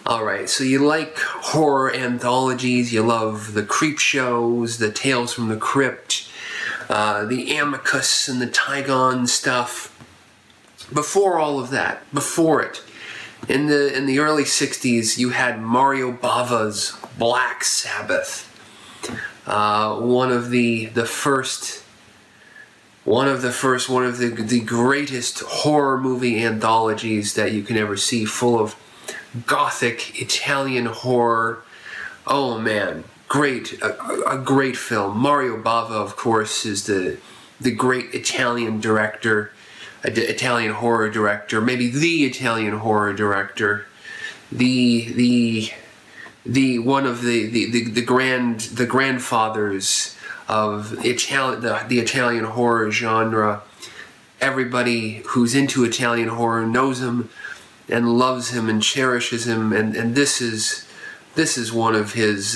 Alright, so you like horror anthologies, you love the creep shows, the Tales from the Crypt, the Amicus and the Tygon stuff. Before all of that, before it, in the early 60s, you had Mario Bava's Black Sabbath. One of the greatest horror movie anthologies that you can ever see, full of gothic Italian horror. Oh man, great, a great film. Mario Bava, of course, is the great Italian director, Italian horror director, maybe the Italian horror director, the one of the grandfathers of the Italian horror genre. Everybody who's into Italian horror knows him and loves him and cherishes him, and this is one of his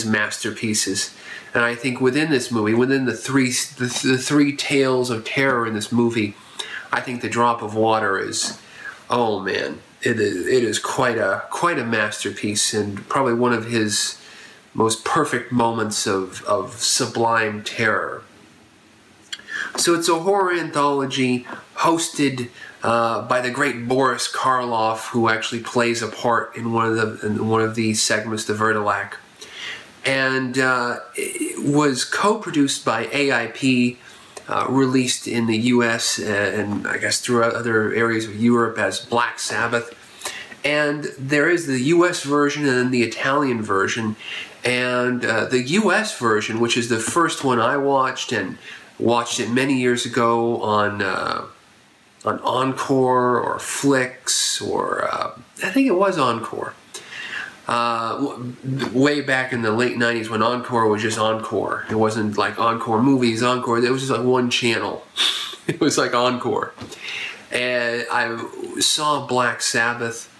masterpieces. And I think within this movie, within the three tales of terror in this movie, I think The Drop of Water is, oh man, it is quite a masterpiece, and probably one of his most perfect moments of sublime terror. So it's a horror anthology hosted by the great Boris Karloff, who actually plays a part in one of these segments, the Vertilac, and it was co-produced by AIP, released in the U.S. and I guess throughout other areas of Europe as Black Sabbath. And there is the U.S. version and then the Italian version. And the U.S. version, which is the first one I watched, and watched it many years ago on Encore or Flix, or I think it was Encore. Way back in the late 90s when Encore was just Encore. It wasn't like Encore Movies, Encore. It was just like one channel. It was like Encore. And I saw Black Sabbath.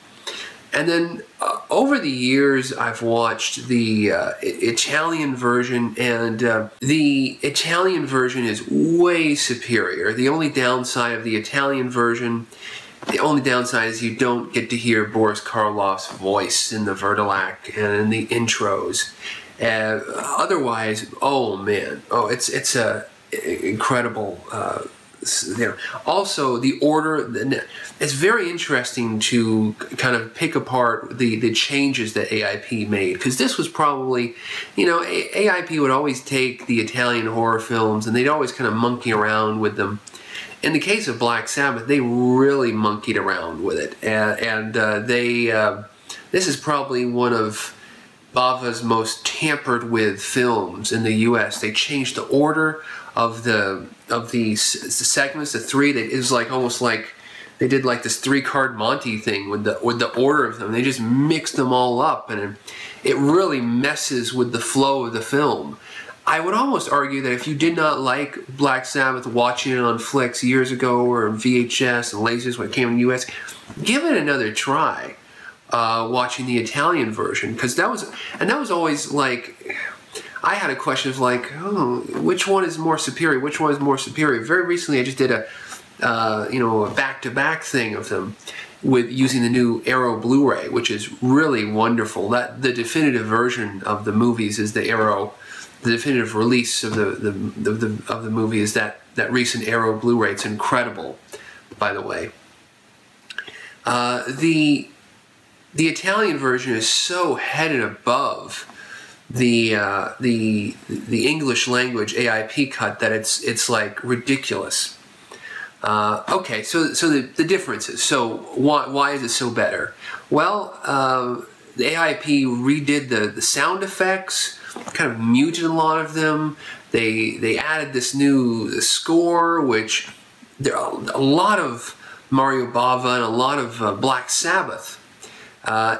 And then over the years, I've watched the Italian version, and the Italian version is way superior. The only downside of the Italian version, the only downside is you don't get to hear Boris Karloff's voice in the Vertilac and in the intros. Otherwise, oh man, it's a incredible. Also, the order, it's very interesting to kind of pick apart the changes that AIP made, because this was probably, AIP would always take the Italian horror films and they'd always kind of monkey around with them. In the case of Black Sabbath, they really monkeyed around with it, and this is probably one of Bava's most tampered with films in the U.S. They changed the order of the segments, the three. It was like almost like they did like this 3-card Monty thing with the order of them. They just mixed them all up, and it really messes with the flow of the film. I would almost argue that if you did not like Black Sabbath, watching it on Flix years ago, or VHS and Lasers when it came in the US, give it another try. Watching the Italian version, because that was always like, I had a question of like, oh, which one is more superior? Which one is more superior? Very recently, I just did a back-to-back thing of them with using the new Arrow Blu-ray, which is really wonderful. That the definitive version of the movies is the Arrow. The definitive release of the movie is that recent Arrow Blu-ray. It's incredible, by the way. The Italian version is so headed above the English language AIP cut that it's like ridiculous. Okay, so the differences. So why is it so better? Well, the AIP redid the sound effects, kind of muted a lot of them. They added this new score, which there are a lot of Mario Bava and a lot of Black Sabbath.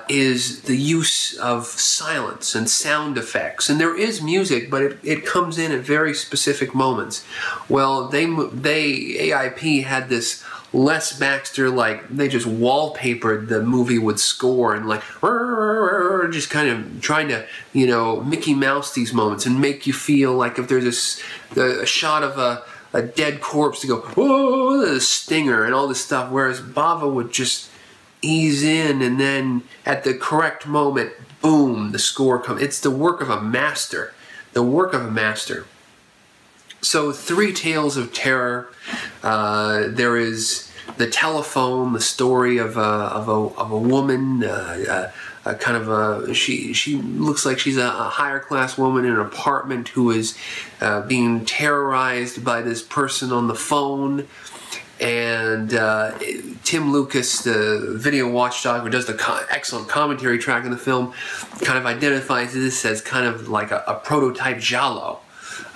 Is the use of silence and sound effects, and there is music, but it comes in at very specific moments. Well, AIP had this Les Baxter, like they just wallpapered the movie with score and like just kind of trying to Mickey Mouse these moments and make you feel like if there's a shot of a dead corpse to go, oh, the stinger and all this stuff, whereas Bava would just ease in, and then at the correct moment, boom, the score comes. It's the work of a master. The work of a master. So, three tales of terror. There is the telephone, the story of a woman, she looks like she's a higher class woman in an apartment who is being terrorized by this person on the phone. And Tim Lucas, the video watchdog who does the excellent commentary track in the film, kind of identifies this as kind of like a prototype giallo,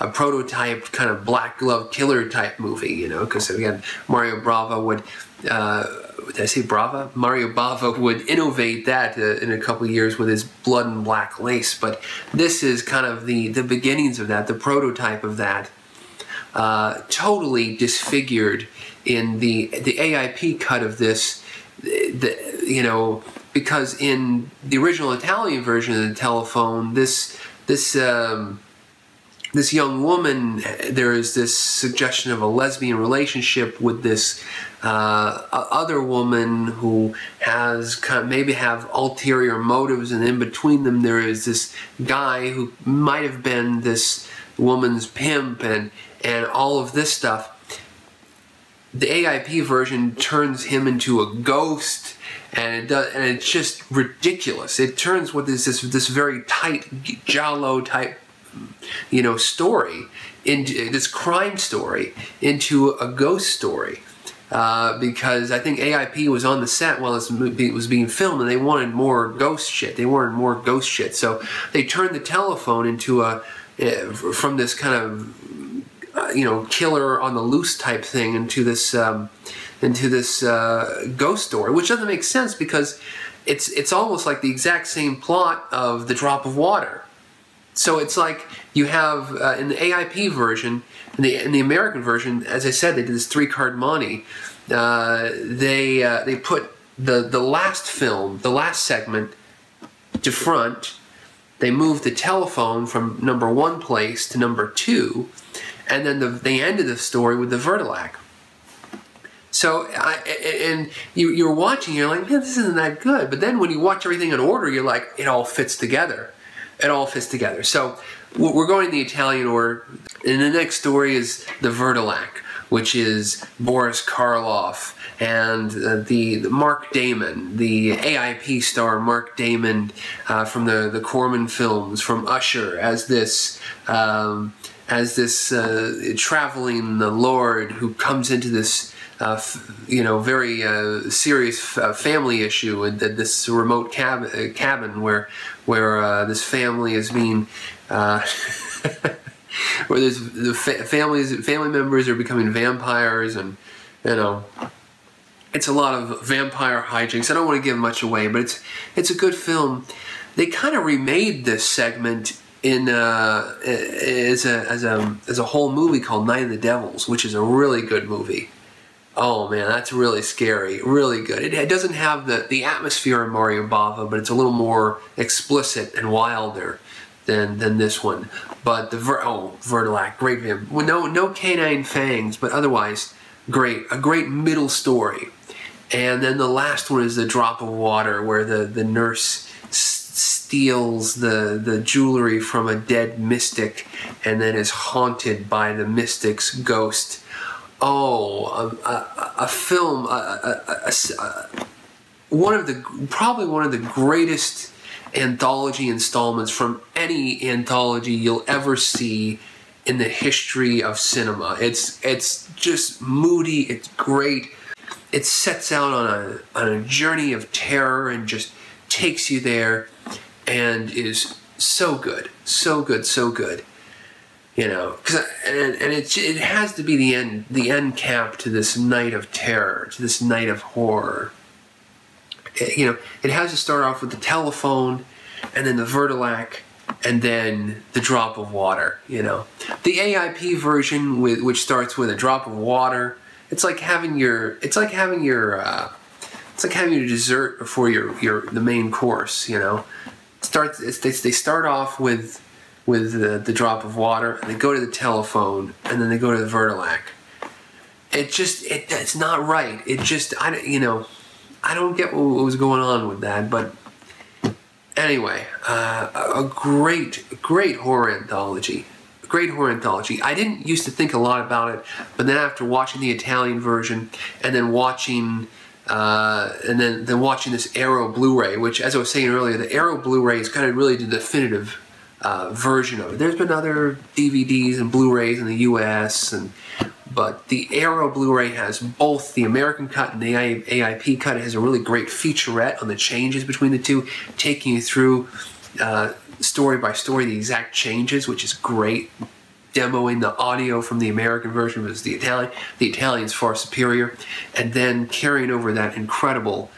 a prototype kind of black glove killer type movie, you know, because again, Mario Bava would, did I say Brava? Mario Bava would innovate that in a couple of years with his Blood and Black Lace, but this is kind of the beginnings of that, the prototype of that, totally disfigured in the AIP cut of this, you know, because in the original Italian version of the telephone, this young woman, there is this suggestion of a lesbian relationship with this other woman who has maybe have ulterior motives, and in between them there is this guy who might have been this woman's pimp, and all of this stuff. The AIP version turns him into a ghost, and it's just ridiculous. It turns what is this very tight giallo type, you know, story, into this crime story, into a ghost story, because I think AIP was on the set while this movie was being filmed, and they wanted more ghost shit. They wanted more ghost shit, so they turned the telephone into from this kind of you know, killer on the loose type thing into this ghost story, which doesn't make sense because it's almost like the exact same plot of The Drop of Water. So it's like you have in the AIP version, in the American version, as I said, they did this 3-card Monty. They put the last film, the last segment, to front. They moved the telephone from number 1 place to number 2. And then they ended the story with the Vertilac. So, you're watching, you're like, man, this isn't that good. But then when you watch everything in order, you're like, it all fits together. It all fits together. So, we're going in the Italian order. And the next story is the Vertilac, which is Boris Karloff and the Mark Damon, the AIP star Mark Damon from the Corman films, from Usher, as this traveling lord who comes into this, you know, very serious family issue in this remote cabin where this family is being, where there's family members are becoming vampires, and you know, it's a lot of vampire hijinks. I don't want to give much away, but it's a good film. They kind of remade this segment in as a whole movie called Night of the Devils, which is a really good movie. Oh man, that's really scary, really good. It doesn't have the atmosphere in Mario Bava, but it's a little more explicit and wilder than this one. But the Vertilac, great film. Well, no canine fangs, but otherwise great. A great middle story. And then the last one is The Drop of Water, where the nurse steals the jewelry from a dead mystic and then is haunted by the mystic's ghost. Oh, a film, probably one of the greatest anthology installments from any anthology you'll ever see in the history of cinema. It's just moody, it's great. It sets out on a journey of terror and just takes you there, and is so good, so good, so good. You know, and it has to be the end cap to this night of terror, to this night of horror. You know, it has to start off with the telephone, and then the Vertilac, and then The Drop of Water. You know, the AIP version which starts with A Drop of Water. It's like having your dessert before the main course. You know, they start off with the Drop of Water, and they go to the telephone, and then they go to the Vertilac. It's not right. You know, I don't get what was going on with that, but anyway, a great horror anthology. Great horror anthology. I didn't used to think a lot about it, but then after watching the Italian version and then watching watching this Arrow Blu-ray, which, as I was saying earlier, the Arrow Blu-ray is kind of really the definitive version of it. There's been other DVDs and Blu-rays in the U.S., but the Arrow Blu-ray has both the American cut and the AIP cut. It has a really great featurette on the changes between the two, taking you through story by story the exact changes, which is great. Demoing the audio from the American version versus the Italian. The Italian's far superior. And then carrying over that incredible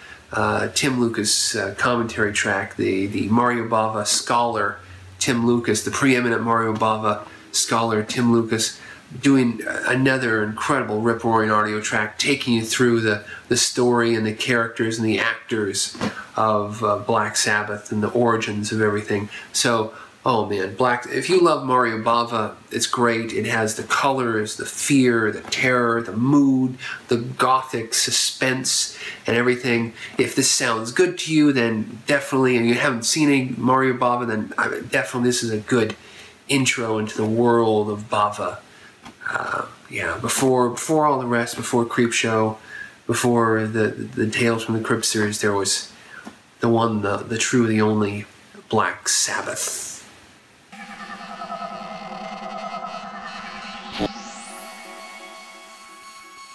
Tim Lucas commentary track, the Mario Bava scholar Tim Lucas, the preeminent Mario Bava scholar Tim Lucas, doing another incredible rip-roaring audio track, taking you through the story and the characters and the actors of Black Sabbath and the origins of everything. So, oh man, if you love Mario Bava, it's great. It has the colors, the fear, the terror, the mood, the gothic suspense and everything. If this sounds good to you, then definitely, and you haven't seen any Mario Bava, then definitely this is a good intro into the world of Bava. Yeah, before all the rest, before Creepshow, before the Tales from the Crypt series, there was the one, the true, the only Black Sabbath.